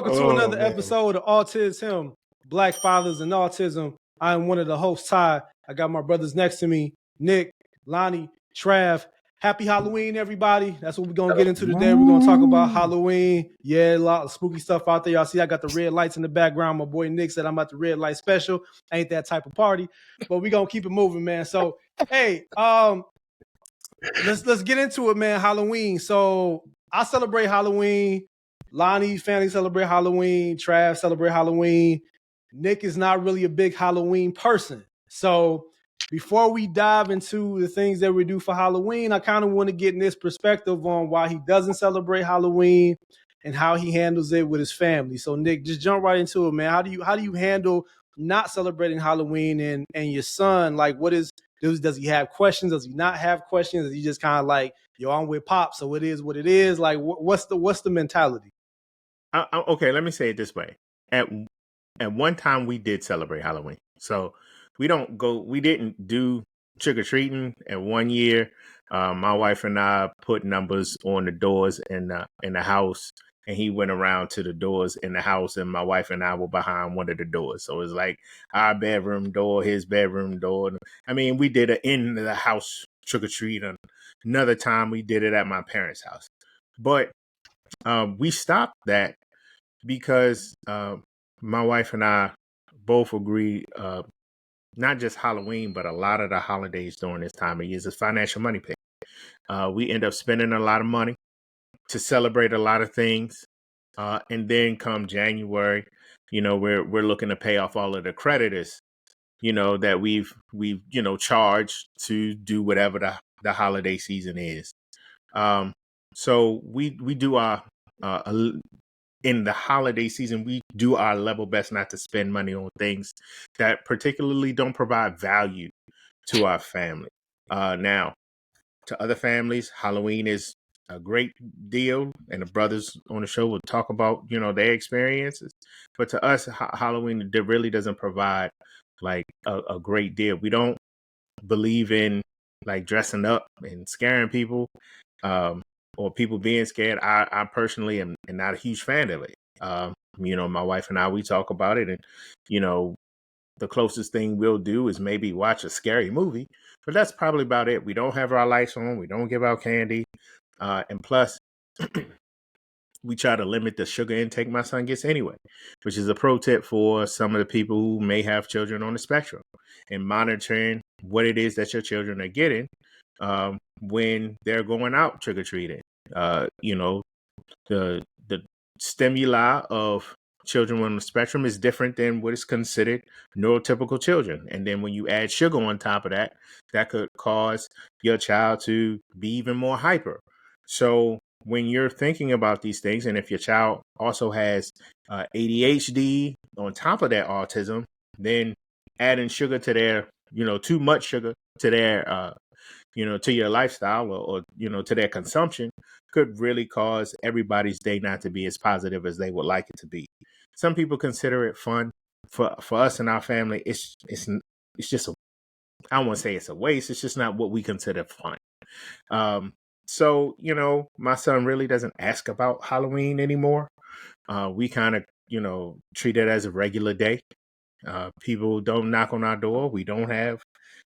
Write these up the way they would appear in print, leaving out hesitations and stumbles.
Welcome to Oh, another man. episode of AutisHim, Black Fathers and Autism. I am one of the hosts, Ty. I got my brothers next to me, Nick, Lonnie, Trav. Happy Halloween, everybody. That's what we're going to get into today. We're going to talk about Halloween. Yeah, a lot of spooky stuff out there. Y'all see I got the red lights in the background. My boy Nick said I'm at the red light special. Ain't that type of party, but we're going to keep it moving, man. So, hey, let's get into it, man. Halloween. So I celebrate Halloween. Lonnie's family celebrate Halloween. Trav celebrate Halloween. Nick is not really a big Halloween person. So before we dive into the things that we do for Halloween, I kind of want to get in this perspective on why he doesn't celebrate Halloween and how he handles it with his family. So Nick, just jump right into it, man. How do you handle not celebrating Halloween and your son? Like, what is does he have questions? Does he not have questions? Is he just kind of like, yo, I'm with Pop, so it is what it is? Like, what's the mentality? Okay, let me say it this way. At one time, we did celebrate Halloween. So we didn't do trick-or-treating. And 1 year, my wife and I put numbers on the doors in the house. And he went around to the doors in the house, and my wife and I were behind one of the doors. So it was like our bedroom door, his bedroom door. I mean, we did an in the house trick-or-treat. Another time, we did it at my parents' house. But we stopped that because my wife and I both agree, not just Halloween, but a lot of the holidays during this time of year is financial money pit. We end up spending a lot of money to celebrate a lot of things. And then come January, we're looking to pay off all of the creditors, that we've charged to do whatever the holiday season is. So we do our in the holiday season, we do our level best not to spend money on things that particularly don't provide value to our family. Now, to other families, Halloween is a great deal, and the brothers on the show will talk about, their experiences. But to us, Halloween really doesn't provide like a great deal. We don't believe in like dressing up and scaring people. Or people being scared. I personally am not a huge fan of it. My wife and I, we talk about it, and the closest thing we'll do is maybe watch a scary movie, but that's probably about it. We don't have our lights on, we don't give out candy, and plus we try to limit the sugar intake my son gets anyway, which is a pro tip for some of the people who may have children on the spectrum, and monitoring what it is that your children are getting when they're going out trick-or-treating. The stimuli of children on the spectrum is different than what is considered neurotypical children. And then when you add sugar on top of that, that could cause your child to be even more hyper. So when you're thinking about these things, and if your child also has ADHD on top of that autism, then adding sugar to their, too much sugar to their, to your lifestyle or to their consumption could really cause everybody's day not to be as positive as they would like it to be. Some people consider it fun. For us and our family, it's just I don't want to say it's a waste. It's just not what we consider fun. So my son really doesn't ask about Halloween anymore. We kind of treat it as a regular day. People don't knock on our door. We don't have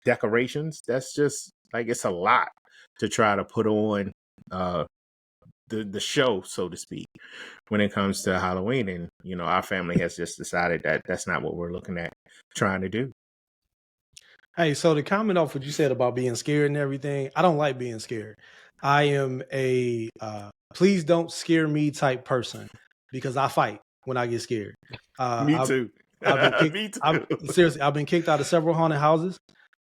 decorations. That's just like, it's a lot to try to put on the show, so to speak, when it comes to Halloween. And our family has just decided that that's not what we're looking at trying to do. Hey, so to comment off what you said about being scared and everything, I don't like being scared. I am a please don't scare me type person because I fight when I get scared. Me too. I've been kicked. Me too. I've been kicked out of several haunted houses.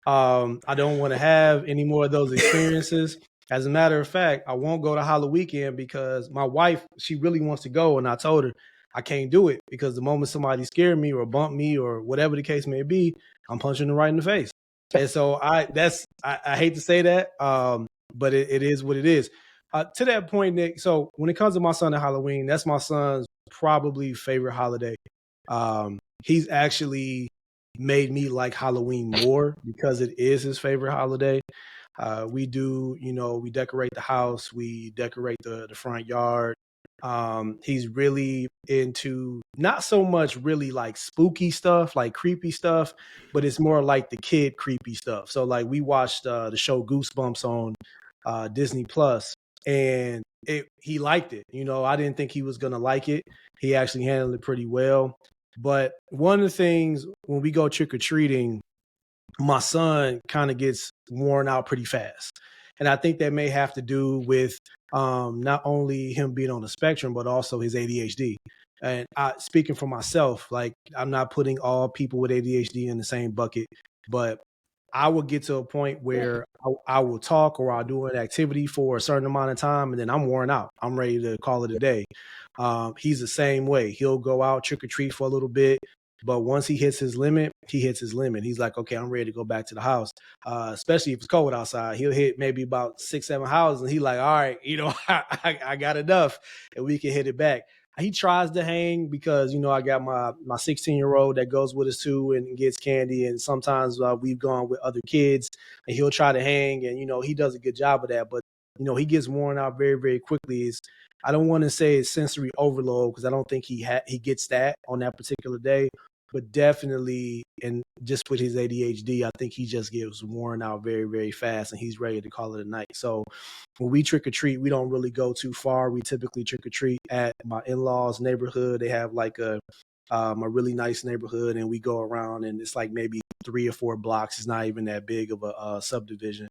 I don't want to have any more of those experiences. As a matter of fact, I won't go to Halloween weekend because my wife, she really wants to go, and I told her I can't do it because the moment somebody scared me or bumped me or whatever the case may be, I'm punching them right in the face. And so I hate to say that, but it is what it is. To that point, Nick, so when it comes to my son at Halloween, that's my son's probably favorite holiday. He's actually made me like Halloween more because it is his favorite holiday. We do, we decorate the house, we decorate the front yard. He's really into not so much really like spooky stuff, like creepy stuff, but it's more like the kid creepy stuff. So like we watched the show Goosebumps on Disney Plus, and he liked it. You know, I didn't think he was gonna like it. He actually handled it pretty well. But one of the things when we go trick or treating, my son kind of gets worn out pretty fast. And I think that may have to do with not only him being on the spectrum, but also his ADHD. And speaking for myself, like I'm not putting all people with ADHD in the same bucket, but I will get to a point where I will talk or I'll do an activity for a certain amount of time and then I'm worn out. I'm ready to call it a day. He's the same way. He'll go out trick or treat for a little bit, but once he hits his limit, he hits his limit. He's like, okay, I'm ready to go back to the house. Especially if it's cold outside, he'll hit maybe about 6, 7 houses, and he's like, all right, you know, I got enough, and we can hit it back. He tries to hang because you know I got my 16-year-old that goes with us too and gets candy, and sometimes we've gone with other kids, and he'll try to hang, and you know he does a good job of that, but you know he gets worn out very very quickly. I don't want to say it's sensory overload because I don't think he gets that on that particular day, but definitely, and just with his ADHD, I think he just gets worn out very, very fast and he's ready to call it a night. So when we trick or treat, we don't really go too far. We typically trick or treat at my in-laws' neighborhood. They have like a really nice neighborhood, and we go around, and it's like maybe 3 or 4 blocks. It's not even that big of a subdivision,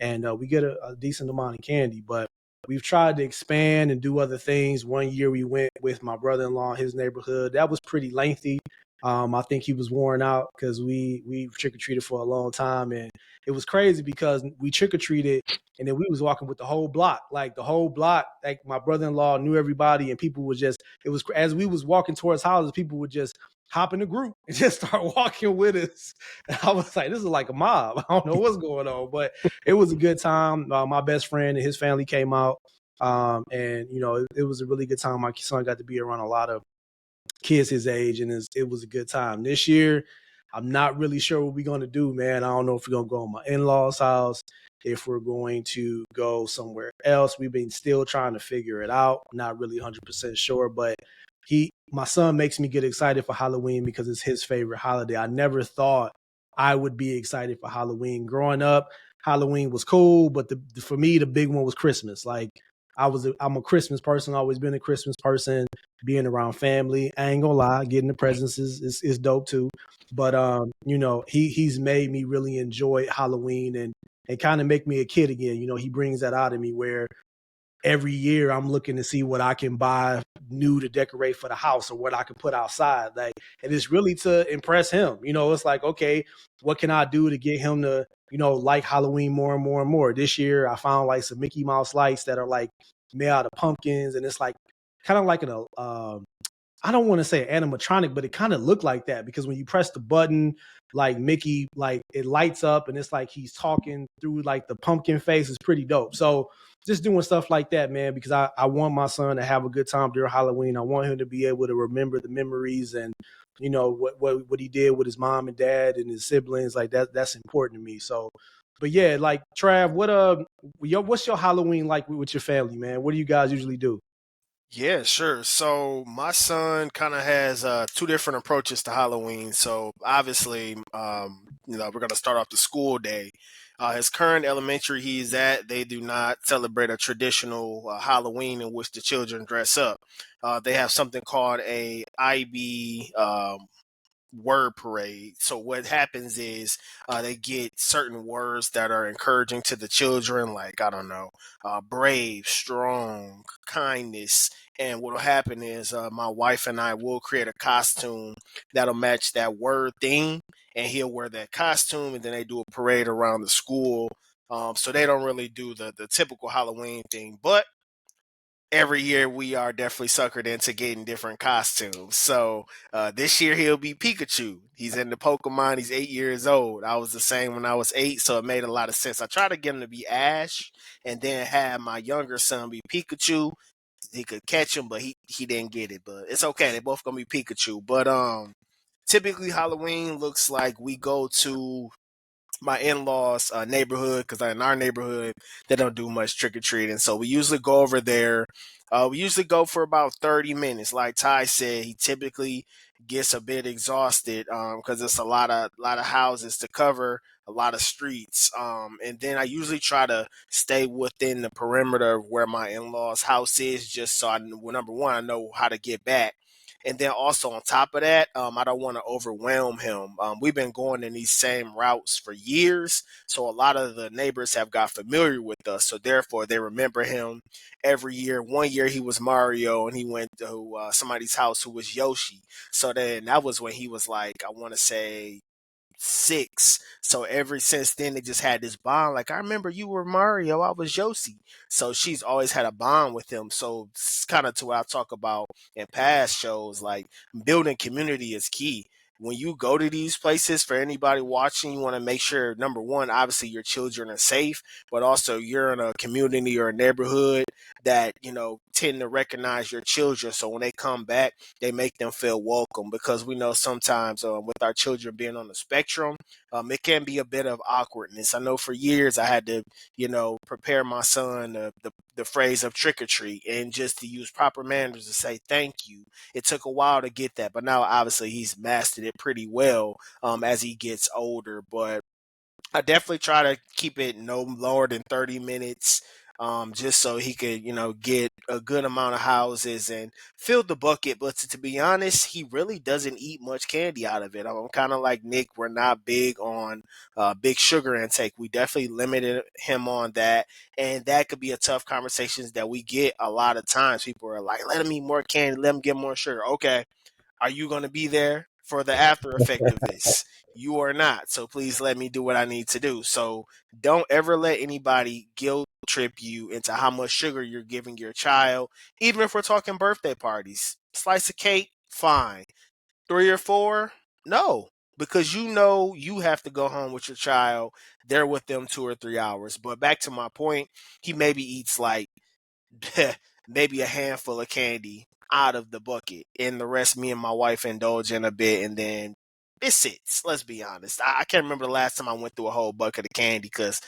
and we get a decent amount of candy. But we've tried to expand and do other things. One year we went with my brother-in-law in his neighborhood. That was pretty lengthy. I think he was worn out because we trick or treated for a long time, and it was crazy because we trick or treated, and then we was walking with the whole block, like the whole block. Like my brother-in-law knew everybody, and people would just. It was as we was walking towards houses, people would just hop in the group and just start walking with us. And I was like, this is like a mob. I don't know what's going on, but it was a good time. My best friend and his family came out, and you know it was a really good time. My son got to be around a lot of kids his age, and it was a good time. This year, I'm not really sure what we're going to do, man. I don't know if we're going to go on my in-laws' house, if we're going to go somewhere else. We've been still trying to figure it out. Not really 100% sure, but my son makes me get excited for Halloween because it's his favorite holiday. I never thought I would be excited for Halloween. Growing up, Halloween was cool, but for me, the big one was Christmas. Like I'm a Christmas person, always been a Christmas person, being around family. I ain't gonna lie, getting the presents is dope too. But you know, he's made me really enjoy Halloween and kind of make me a kid again. You know, he brings that out of me where every year I'm looking to see what I can buy new to decorate for the house or what I can put outside. Like, and it's really to impress him. You know, it's like, okay, what can I do to get him to, you know, like Halloween more and more and more? This year I found like some Mickey Mouse lights that are like made out of pumpkins, and it's like kind of like an I don't want to say animatronic, but it kind of looked like that because when you press the button, like Mickey, like it lights up and it's like he's talking through like the pumpkin face. Is pretty dope. So just doing stuff like that, man, because I want my son to have a good time during Halloween. I want him to be able to remember the memories and you know what he did with his mom and dad and his siblings. Like that's important to me. So, but yeah, like Trav, what's your Halloween like with your family, man? What do you guys usually do? Yeah, sure. So my son kind of has two different approaches to Halloween. So obviously, we're going to start off the school day. His current elementary he's at, they do not celebrate a traditional Halloween in which the children dress up. They have something called a IB word parade. So what happens is they get certain words that are encouraging to the children, like I don't know, brave, strong, kindness. And what'll happen is my wife and I will create a costume that'll match that word theme, and he'll wear that costume, and then they do a parade around the school. So they don't really do the typical Halloween thing, but every year we are definitely suckered into getting different costumes. So this year he'll be Pikachu. He's into Pokemon. He's 8 years old. I was the same when I was 8, so it made a lot of sense. I tried to get him to be Ash, and then have my younger son be Pikachu. He could catch him, but he didn't get it. But it's okay. They both gonna be Pikachu. But typically Halloween looks like we go to my in-laws neighborhood, because in our neighborhood they don't do much trick-or-treating, so we usually go over there. We usually go for about 30 minutes. Like Ty said, he typically gets a bit exhausted because it's a lot of houses to cover, a lot of streets, and then I usually try to stay within the perimeter of where my in-laws house is, just so well, number one, I know how to get back. And then also on top of that, I don't want to overwhelm him. We've been going in these same routes for years, so a lot of the neighbors have got familiar with us. So therefore, they remember him every year. One year he was Mario, and he went to somebody's house who was Yoshi. So then that was when he was like, I want to say 6. So ever since then, they just had this bond. Like, I remember you were Mario, I was Yoshi. So she's always had a bond with him. So it's kind of to what I talk about in past shows. Like, building community is key. When you go to these places, for anybody watching, you want to make sure, number one, obviously your children are safe, but also you're in a community or a neighborhood that, tend to recognize your children. So when they come back, they make them feel welcome, because we know sometimes with our children being on the spectrum, it can be a bit of awkwardness. I know for years I had to, prepare my son the phrase of trick or treat, and just to use proper manners to say thank you. It took a while to get that, but now obviously he's mastered it pretty well as he gets older. But I definitely try to keep it no lower than 30 minutes, just so he could, get a good amount of houses and fill the bucket. But to be honest, he really doesn't eat much candy out of it. I'm kind of like Nick. We're not big on big sugar intake. We definitely limited him on that. And that could be a tough conversations that we get a lot of times. People are like, let him eat more candy, let him get more sugar. Okay, are you going to be there for the after effect of this? You are not. So please let me do what I need to do. So don't ever let anybody guilt trip you into how much sugar you're giving your child. Even if we're talking birthday parties, slice of cake, fine. 3 or 4, no. Because you have to go home with your child. They're with them 2 or 3 hours. But back to my point, he maybe eats like maybe a handful of candy out of the bucket, and the rest me and my wife indulge in a bit, and then it sits. Let's be honest. I can't remember the last time I went through a whole bucket of candy because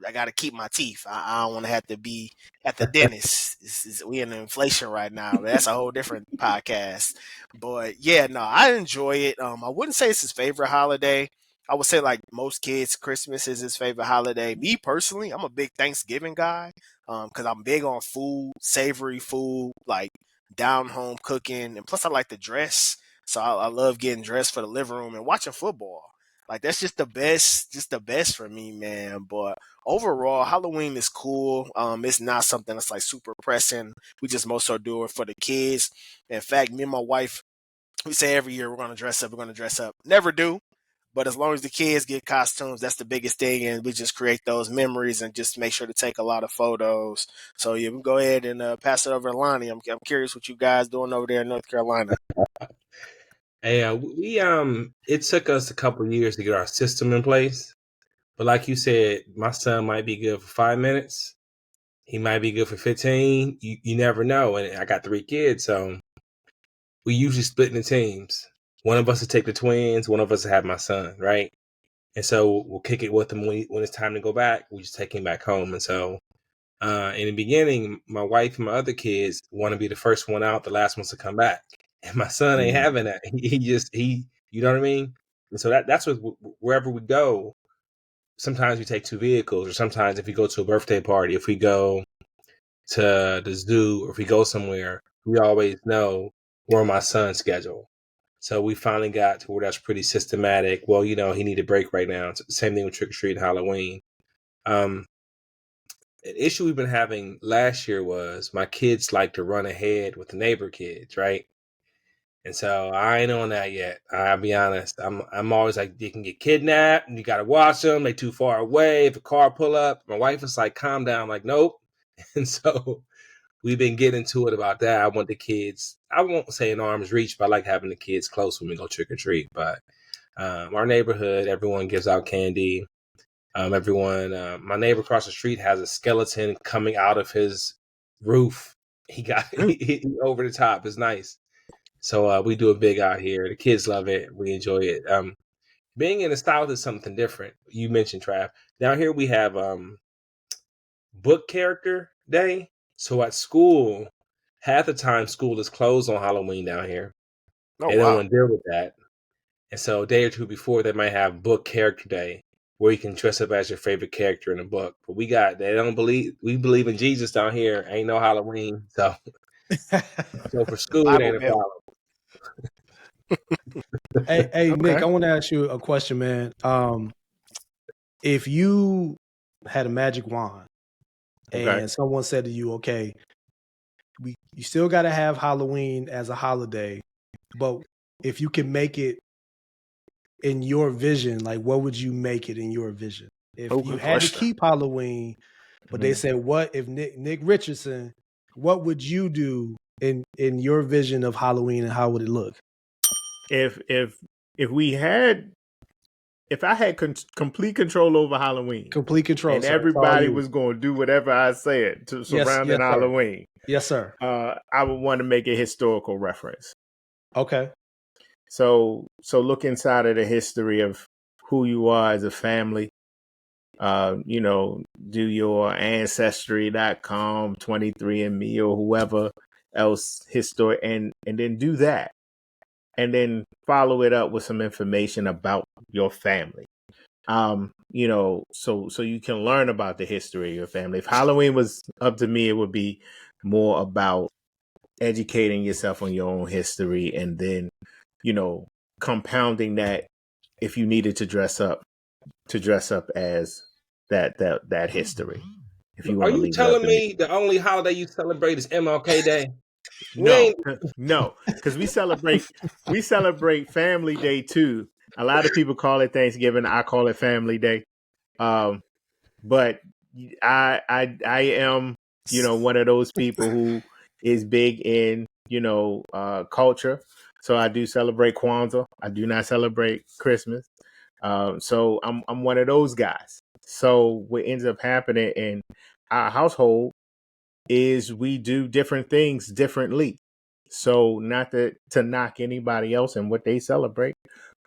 I got to keep my teeth. I don't want to have to be at the dentist. We in inflation right now. But that's a whole different podcast. But yeah, no, I enjoy it. I wouldn't say it's his favorite holiday. I would say like most kids, Christmas is his favorite holiday. Me personally, I'm a big Thanksgiving guy because I'm big on food, savory food, like down home cooking, and plus I like to dress, so I love getting dressed for the living room and watching football. Like that's just the best for me, man. But overall, Halloween is cool. It's not something that's like super pressing. We just most so do it for the kids. In fact, me and my wife, we say every year we're gonna dress up. We're gonna dress up. Never do, but as long as the kids get costumes, that's the biggest thing, and we just create those memories and just make sure to take a lot of photos. So yeah, we go ahead and pass it over to Lonnie. I'm curious what you guys doing over there in North Carolina. Hey, we it took us a couple of years to get our system in place, but like you said, my son might be good for 5 minutes. He might be good for 15. You never know. And I got 3 kids, so we usually split into teams. One of us will take the twins, one of us will have my son, right? And so we'll kick it with him when it's time to go back. We just take him back home. And so in the beginning, my wife and my other kids want to be the first one out, the last ones to come back. And my son ain't having that. He you know what I mean? And so that's what, wherever we go, sometimes we take 2 vehicles, or sometimes if we go to a birthday party, if we go to the zoo, or if we go somewhere, we always know we're on my son's schedule. So we finally got to where that's pretty systematic. Well, he need a break right now. It's the same thing with trick or treat and Halloween. An issue we've been having last year was my kids like to run ahead with the neighbor kids, right? And so I ain't on that yet. I'll be honest. I'm always like, they can get kidnapped and you got to watch them. They too far away. If a car pull up, my wife is like, calm down. I'm like, nope. And so we've been getting to it about that. I want the kids, I won't say in arm's reach, but I like having the kids close when we go trick or treat. But our neighborhood, everyone gives out candy. My neighbor across the street has a skeleton coming out of his roof. He got he over the top. It's nice. So we do it big out here. The kids love it. We enjoy it. being in the South is something different. You mentioned Trav. Down here we have book character day. So at school, half the time school is closed on Halloween down here. Oh, They don't wow. want to deal with that. And so a day or two before, they might have book character day where you can dress up as your favorite character in a book. But we believe in Jesus down here. Ain't no Halloween. So for school, it Bible ain't a Belt. problem. Hey, Okay. Nick, I want to ask you a question, man. If you had a magic wand and Okay. someone said to you, okay, you still got to have Halloween as a holiday, but if you can make it in your vision, like what would you make it in your vision? If Oh, you good had to question. keep Halloween, but they said, what if Nick Richardson, what would you do in your vision of Halloween and how would it look? If I had complete control over Halloween Complete control, and sir. It's all everybody you. was going to do whatever I said to surrounding sir. Halloween, Yes, sir. I would want to make a historical reference. Okay. So look inside of the history of who you are as a family. Do your ancestry.com, 23andMe, or whoever else history, and then do that. And then follow it up with some information about your family. So you can learn about the history of your family. If Halloween was up to me, it would be more about educating yourself on your own history and then, compounding that if you needed to dress up as that history. If you Are want to you leave it up telling to me. me the only holiday you celebrate is MLK Day? No, because we celebrate Family Day too. A lot of people call it Thanksgiving. I call it Family Day. But I am one of those people who is big in culture. So I do celebrate Kwanzaa. I do not celebrate Christmas. So I'm one of those guys. So what ends up happening in our household is we do different things differently. So not to knock anybody else and what they celebrate,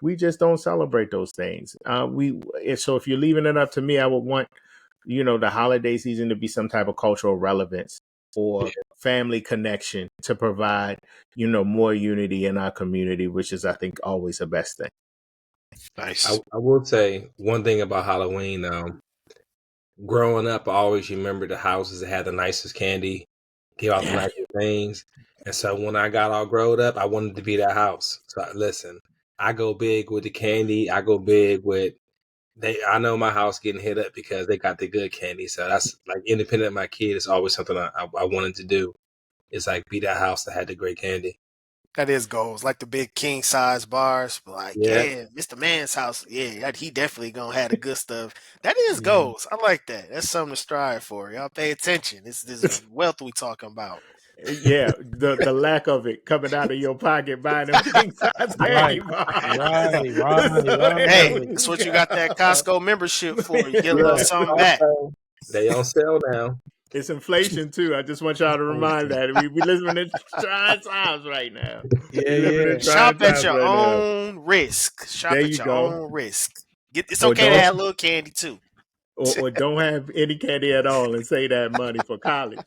we just don't celebrate those things. If you're leaving it up to me, I would want the holiday season to be some type of cultural relevance or family connection to provide more unity in our community, which is I think always the best thing. Nice. I will say one thing about Halloween. Growing up, I always remember the houses that had the nicest candy, give out the nicest things. And so when I got all grown up, I wanted to be that house. So listen, I go big with the candy. I go big with I know my house getting hit up because they got the good candy. So that's like independent of my kid. It's always something I wanted to do. It's like be that house that had the great candy. That is goals, like the big king size bars. Like, Yeah. yeah, Mr. Man's house. Yeah, he definitely gonna have the good stuff. That is goals. I like that. That's something to strive for. Y'all pay attention. This wealth we talking about. Yeah, the lack of it coming out of your pocket buying them king size candy Right. bars. Hey, Right. that's what you got that Costco membership for. You get a little Look, something back. they on sale now. It's inflation too. I just want y'all to remind that we living in trying times right now. We living in trying Shop at times your right now. own risk. Shop There at you your go. own risk. It's Or okay to don't have a little candy too. or don't have any candy at all and save that money for college.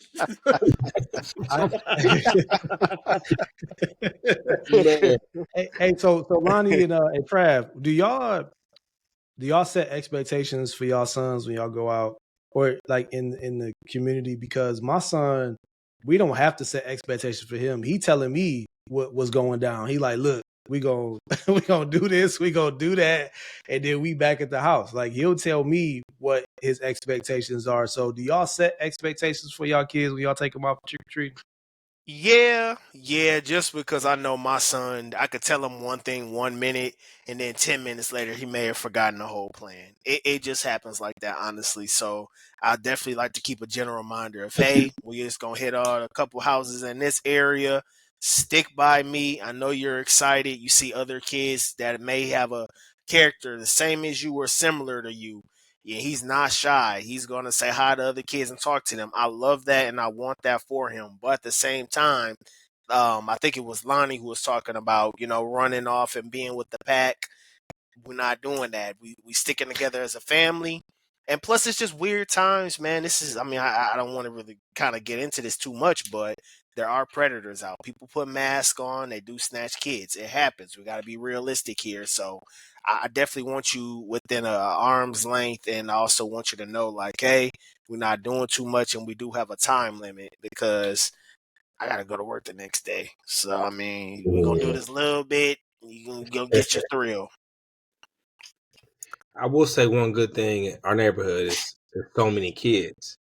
Man, Hey, so Lonnie and Trav, do y'all set expectations for y'all sons when y'all go out or like in the community? Because my son, we don't have to set expectations for him. He telling me what's going down. He like, look, we gonna do this, we gonna do that, and then we back at the house. Like he'll tell me what his expectations are. So do y'all set expectations for y'all kids when y'all take them out for trick or treat? Yeah, just because I know my son, I could tell him one thing 1 minute, and then 10 minutes later, he may have forgotten the whole plan. It just happens like that, honestly. So I definitely like to keep a general reminder of, hey, we just going to hit a couple houses in this area. Stick by me. I know you're excited. You see other kids that may have a character the same as you or similar to you. Yeah, he's not shy. He's going to say hi to other kids and talk to them. I love that and I want that for him. But at the same time, I think it was Lonnie who was talking about, running off and being with the pack. we're not doing that. We sticking together as a family. And plus, it's just weird times, man. This is, I mean, I don't want to really kind of get into this too much, but there are predators out. People put masks on, they do snatch kids. It happens. We got to be realistic here. So I definitely want you within a arm's length, and I also want you to know, like, hey, we're not doing too much, and we do have a time limit because I got to go to work the next day. So, I mean, we're going to do this a little bit. You can go get your thrill. I will say one good thing in our neighborhood is there's so many kids.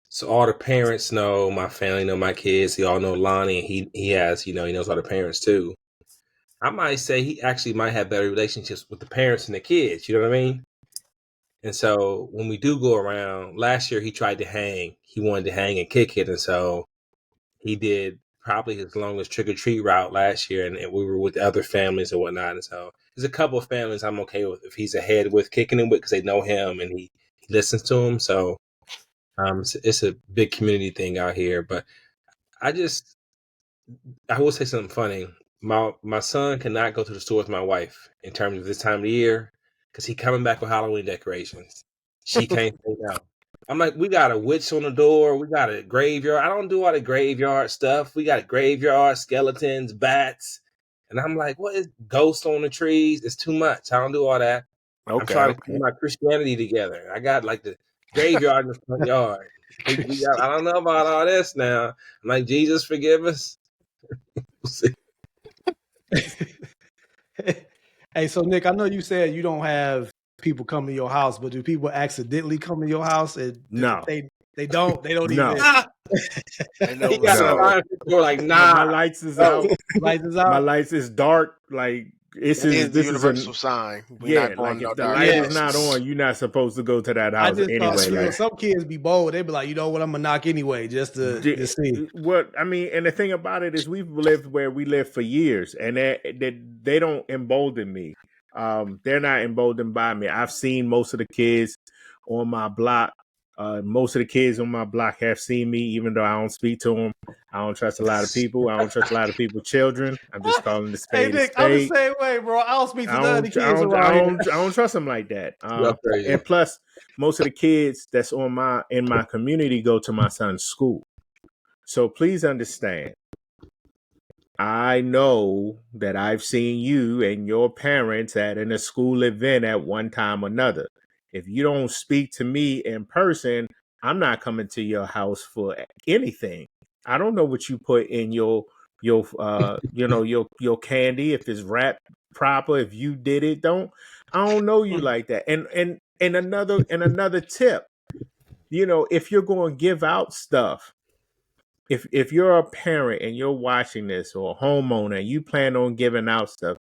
So all the parents know, my family know my kids. They all know Lonnie, and he has, he knows all the parents too. I might say he actually might have better relationships with the parents and the kids. You know what I mean? And so when we do go around, last year he tried to hang. He wanted to hang and kick it, and so he did probably his longest trick or treat route last year, and we were with other families and whatnot. And so there's a couple of families I'm okay with if he's ahead with kicking it with because they know him and he listens to him. So it's a big community thing out here. But I will say something funny. My son cannot go to the store with my wife in terms of this time of the year because he coming back with Halloween decorations. She can't say no. I'm like, we got a witch on the door. We got a graveyard. I don't do all the graveyard stuff. We got graveyard, skeletons, bats. And I'm like, what is ghosts on the trees? It's too much. I don't do all that. I'm trying to keep my Christianity together. I got like the graveyard in the front yard. We got, I don't know about all this now. I'm like, Jesus, forgive us. We'll see. Hey, so Nick, I know you said you don't have people come to your house, but do people accidentally come to your house? And No. They don't No. even. I know He got so. a sign at the door like, nah. My lights is out. Lights is out. My lights is dark. Like this is the universal sign. Yeah, like if the light is not on, you're not supposed to go to that house I just anyway. thought, some kids be bold. They be like, you know what, I'm gonna knock anyway, just to see. What I mean, and the thing about it is, we've lived where we lived for years, and they don't embolden me. They're not emboldened by me. I've seen most of the kids on my block. Most of the kids on my block have seen me, even though I don't speak to them. I don't trust a lot of people. I don't trust a lot of people's children. I'm just calling the spade a spade. I'm the same way, bro. I don't speak to none of the kids around here. I don't trust them like that. And plus, most of the kids that's in my community go to my son's school. So please understand, I know that I've seen you and your parents at a school event at one time or another. If you don't speak to me in person, I'm not coming to your house for anything. I don't know what you put in your candy, if it's wrapped proper, if you did it. I don't know you like that. And another tip, if you're going to give out stuff, if you're a parent and you're watching this, or a homeowner and you plan on giving out stuff,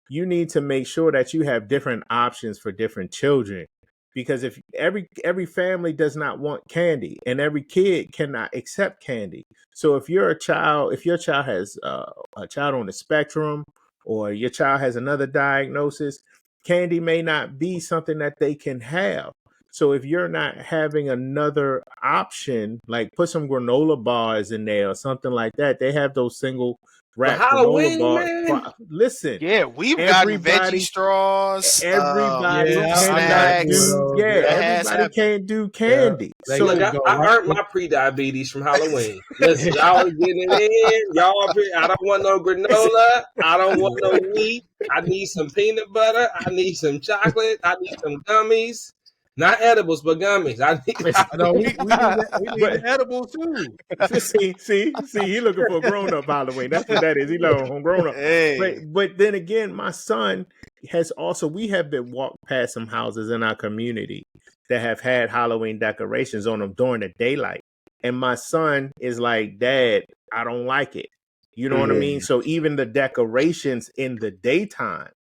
you need to make sure that you have different options for different children. Because if every family does not want candy, and every kid cannot accept candy. So if your child has a child on the spectrum, or your child has another diagnosis, candy may not be something that they can have. So if you're not having another option, like put some granola bars in there or something like that, they have those single wrap granola bars. Listen, yeah, we've gotten veggie straws. Everybody can't do candy. Yeah. So look, I earned my pre-diabetes from Halloween. Listen, y'all are getting it in. I don't want no granola. I don't want no wheat. I need some peanut butter. I need some chocolate. I need some gummies. Not edibles, but gummies. We need edibles too. See, he looking for a grown-up Halloween. That's what that is. He looking for grown-up. Hey. But then again, my son we have been walked past some houses in our community that have had Halloween decorations on them during the daylight. And my son is like, Dad, I don't like it. You know what I mean? So even the decorations in the daytime,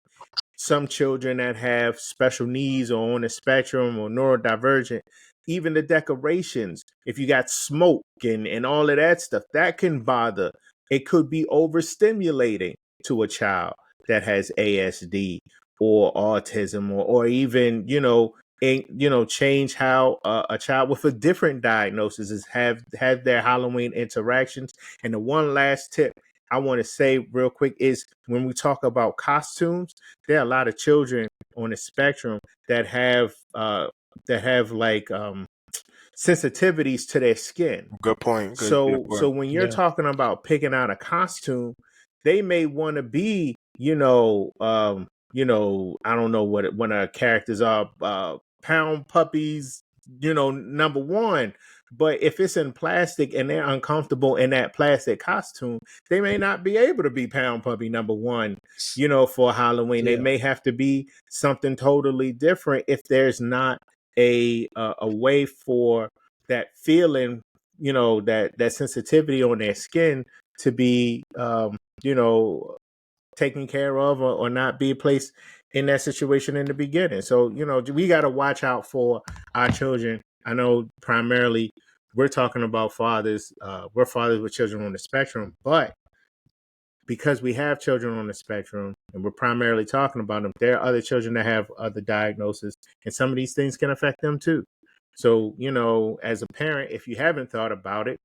some children that have special needs or on the spectrum or neurodivergent, even the decorations, if you got smoke and all of that stuff, that can bother. It could be overstimulating to a child that has ASD or autism, or even, change how a child with a different diagnosis is have their Halloween interactions. And the one last tip I want to say real quick is, when we talk about costumes, there are a lot of children on the spectrum that have like sensitivities to their skin. Good point. Good So point. when you're Yeah. talking about picking out a costume, they may want to be, I don't know what when our characters are, pound puppies, number one. But if it's in plastic and they're uncomfortable in that plastic costume, they may not be able to be pound puppy number one, for Halloween. Yeah. They may have to be something totally different if there's not a way for that feeling, that sensitivity on their skin to be, taken care of, or not be placed in that situation in the beginning. So, we got to watch out for our children. I know primarily we're talking about fathers. We're fathers with children on the spectrum, but because we have children on the spectrum and we're primarily talking about them, there are other children that have other diagnoses, and some of these things can affect them too. So, as a parent, if you haven't thought about it,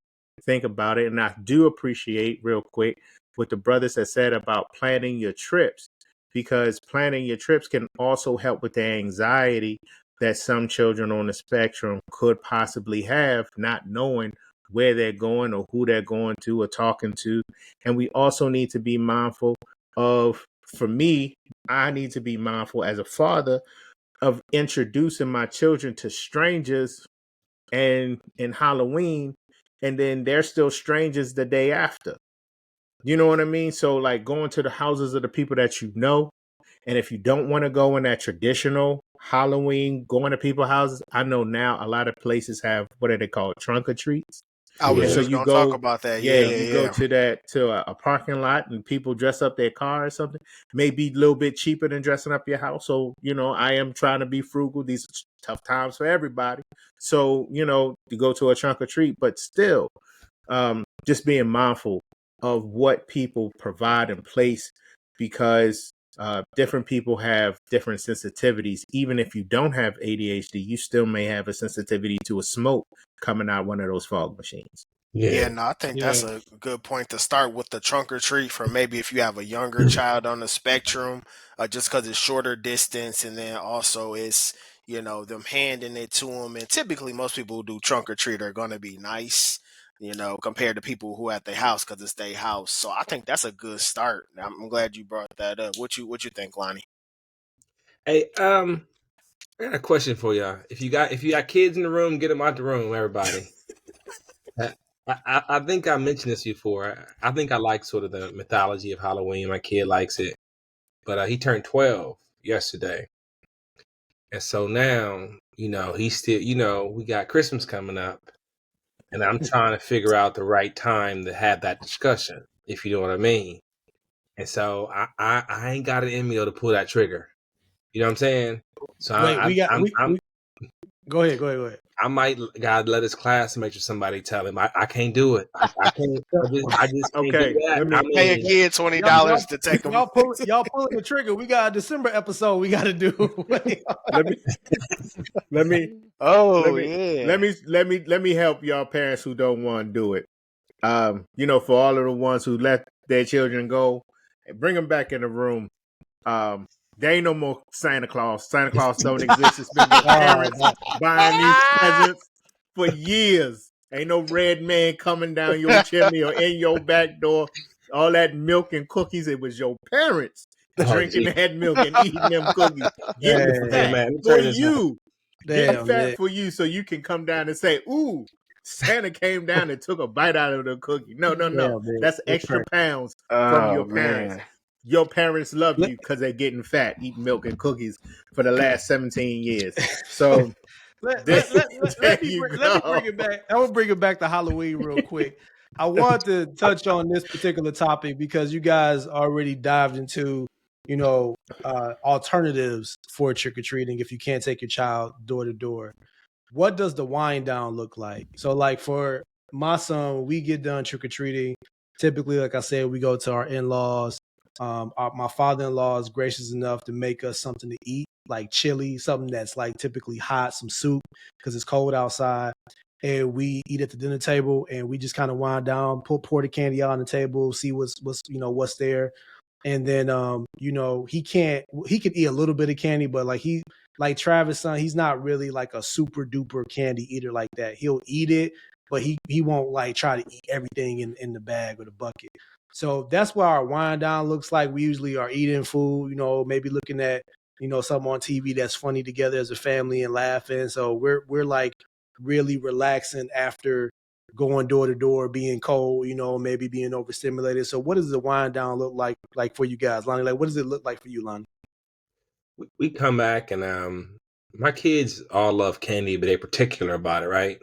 think about it. And I do appreciate, real quick, what the brothers have said about planning your trips, because planning your trips can also help with the anxiety that some children on the spectrum could possibly have, not knowing where they're going or who they're going to or talking to. And we also need to be mindful of, for me, I need to be mindful as a father of introducing my children to strangers and in Halloween, and then they're still strangers the day after. You know what I mean? So like going to the houses of the people that you know, and if you don't want to go in that traditional Halloween, going to people's houses, I know now a lot of places have, what are they called, trunk or treats. I was And so just you gonna talk go, about that. you go Yeah. to a parking lot and people dress up their car or something. Maybe a little bit cheaper than dressing up your house. So, I am trying to be frugal. These are tough times for everybody. So, to go to a trunk or treat, but still, just being mindful of what people provide in place, because different people have different sensitivities. Even if you don't have ADHD, you still may have a sensitivity to a smoke coming out one of those fog machines. Yeah, no, I think that's Yeah. a good point to start with the trunk or treat for maybe if you have a younger child on the spectrum, just because it's shorter distance, and then also it's them handing it to them, and typically most people who do trunk or treat are going to be nice, compared to people who at their house because it's their house. So I think that's a good start. I'm glad you brought that up. What you think, Lonnie? Hey, I got a question for y'all. If you got kids in the room, get them out the room, everybody. I think I mentioned this before. I think I like sort of the mythology of Halloween. My kid likes it, but he turned 12 yesterday, and so now he's still we got Christmas coming up, and I'm trying to figure out the right time to have that discussion, if you know what I mean. And so I ain't got it in me to pull that trigger. You know what I'm saying? So Wait, I'm go ahead. I might gotta let his classmates or somebody tell him I can't do it. I can't. I just can't do Okay, that. let me I Pay a mean, kid $20 to take them. Y'all pulling the trigger. We got a December episode we got to do. let me let me Oh let me yeah. let me help y'all parents who don't want to do it. For all of the ones who let their children go, bring them back in the room. There ain't no more Santa Claus. Santa Claus don't exist. It's been your parents buying these presents for years. Ain't no red man coming down your chimney or in your back door. All that milk and cookies, it was your parents drinking geez. that milk and eating them cookies, getting Hey fat man, let me for turn this off. you. Getting Damn, fat man. for you so you can come down and say, ooh, Santa came down and took a bite out of the cookie. No. Damn, man. That's It's extra crazy. pounds from Oh your parents. man. Your parents love Let- you because they're getting fat, eating milk and cookies for the last 17 years. So there, there you let me bring go. it back. I will bring it back to Halloween real quick. I want to touch on this particular topic because you guys already dived into, alternatives for trick or treating if you can't take your child door to door. What does the wind down look like? So, like for my son, when we get done trick or treating, typically, like I said, we go to our in laws. My father in law is gracious enough to make us something to eat, like chili, something that's like typically hot, some soup, because it's cold outside. And we eat at the dinner table, and we just kind of wind down, pour the candy out on the table, see what's there. And then he could eat a little bit of candy, but like Travis' son, he's not really like a super duper candy eater like that. He'll eat it, but he won't like try to eat everything in the bag or the bucket. So that's what our wind down looks like. We usually are eating food, maybe looking at something on TV that's funny together as a family and laughing. So we're like really relaxing after going door to door, being cold, maybe being overstimulated. So what does the wind down look like for you guys, Lonnie? Like, what does it look like for you, Lonnie? We come back and my kids all love candy, but they're particular about it, right?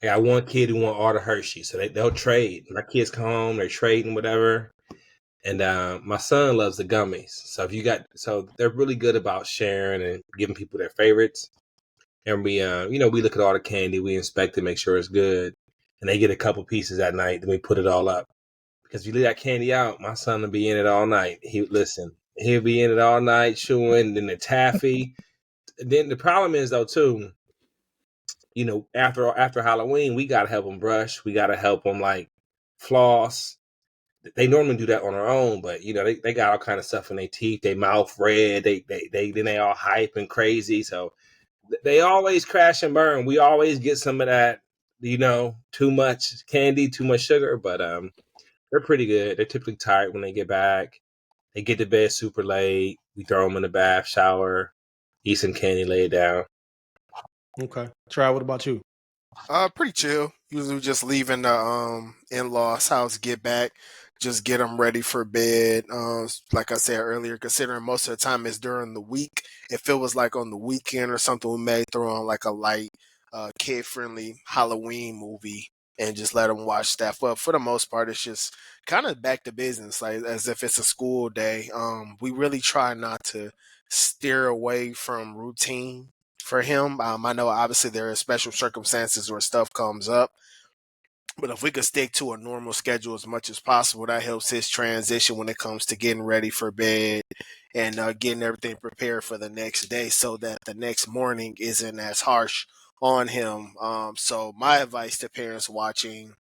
I got one kid who want all the Hershey, so they'll trade. My kids come home, they're trading whatever. And my son loves the gummies. So they're really good about sharing and giving people their favorites. And we look at all the candy, we inspect it, make sure it's good. And they get a couple pieces at night, then we put it all up. Because if you leave that candy out, my son will be in it all night. He'll be in it all night, chewing, then the taffy. Then the problem is though too, after Halloween, we gotta help them brush. We gotta help them like floss. They normally do that on their own, but they got all kind of stuff in their teeth, their mouth red. They all hype and crazy. So they always crash and burn. We always get some of that, too much candy, too much sugar. But they're pretty good. They're typically tired when they get back. They get to bed super late. We throw them in the bath, shower, eat some candy, lay it down. Okay, Try. What about you? Pretty chill. Usually just leaving the in-laws house, get back, just get them ready for bed. Like I said earlier, considering most of the time it's during the week, if it was like on the weekend or something, we may throw on like a light, kid-friendly Halloween movie and just let them watch that. But for the most part, it's just kind of back to business, like as if it's a school day. We really try not to steer away from routine for him. I know obviously there are special circumstances where stuff comes up, but if we could stick to a normal schedule as much as possible, that helps his transition when it comes to getting ready for bed and getting everything prepared for the next day so that the next morning isn't as harsh on him. So my advice to parents watching,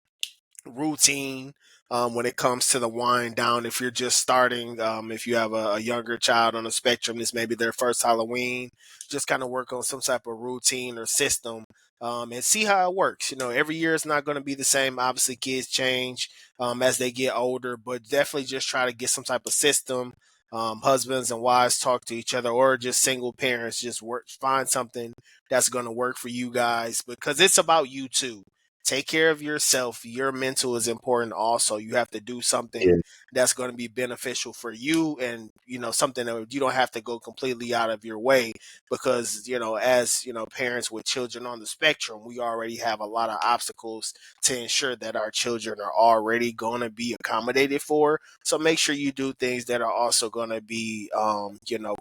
routine when it comes to the wind down. If you're just starting, if you have a younger child on the spectrum, this may be their first Halloween, just kind of work on some type of routine or system and see how it works. Every year is not going to be the same. Obviously, kids change as they get older, but definitely just try to get some type of system. Husbands and wives talk to each other, or just single parents, just find something that's going to work for you guys, because it's about you too. Take care of yourself. Your mental is important also. You have to do something that's going to be beneficial for you, and something that you don't have to go completely out of your way, because as parents with children on the spectrum, we already have a lot of obstacles to ensure that our children are already going to be accommodated for. So make sure you do things that are also going to be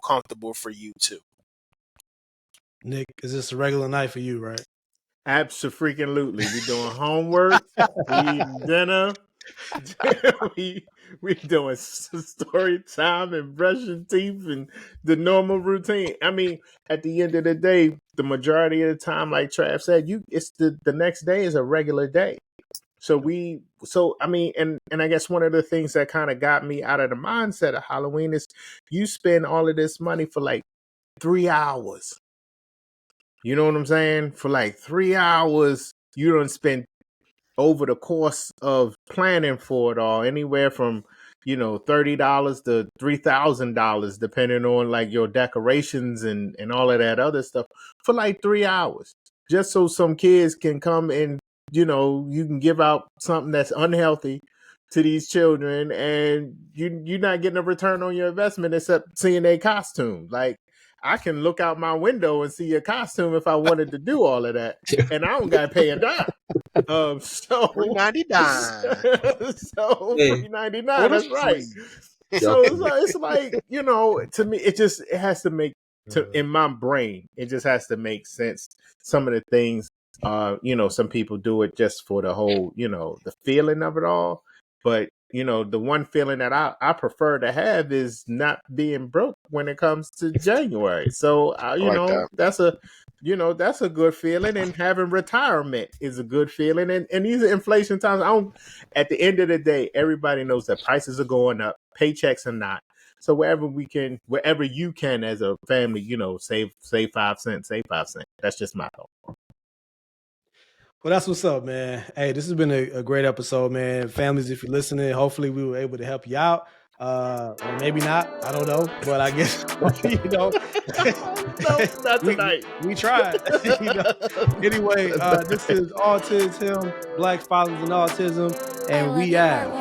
comfortable for you too. Nick, is this a regular night for you, right? Absolutely. We doing homework. We eating dinner. we doing story time and brushing teeth and the normal routine. I mean, at the end of the day, the majority of the time, like Trav said, it's the next day is a regular day. I mean, and I guess one of the things that kind of got me out of the mindset of Halloween is you spend all of this money for like 3 hours. You know what I'm saying? For like 3 hours, you don't spend over the course of planning for it all, anywhere from $30 to $3,000, depending on like your decorations and all of that other stuff, for like 3 hours, just so some kids can come and you can give out something that's unhealthy to these children, and you're not getting a return on your investment except seeing a costume. Like, I can look out my window and see a costume if I wanted to do all of that, and I don't got to pay a dime. So $3.99. so $3.99. That's right. So it's like to me, it has to make in my brain. It just has to make sense. Some of the things, some people do it just for the whole, the feeling of it all. But the one feeling that I prefer to have is not being broke when it comes to January. So that's a good feeling, and having retirement is a good feeling. And these are inflation times. At the end of the day, everybody knows that prices are going up, paychecks are not. So wherever you can as a family, save 5 cents, save 5 cents. That's just my thought. Well, that's what's up, man. Hey, this has been a great episode, man. Families, if you're listening, hopefully we were able to help you out. Or maybe not. I don't know. But I guess, No, not tonight. We tried. Anyway, this is AutisHim, Black Fathers and Autism, and we out.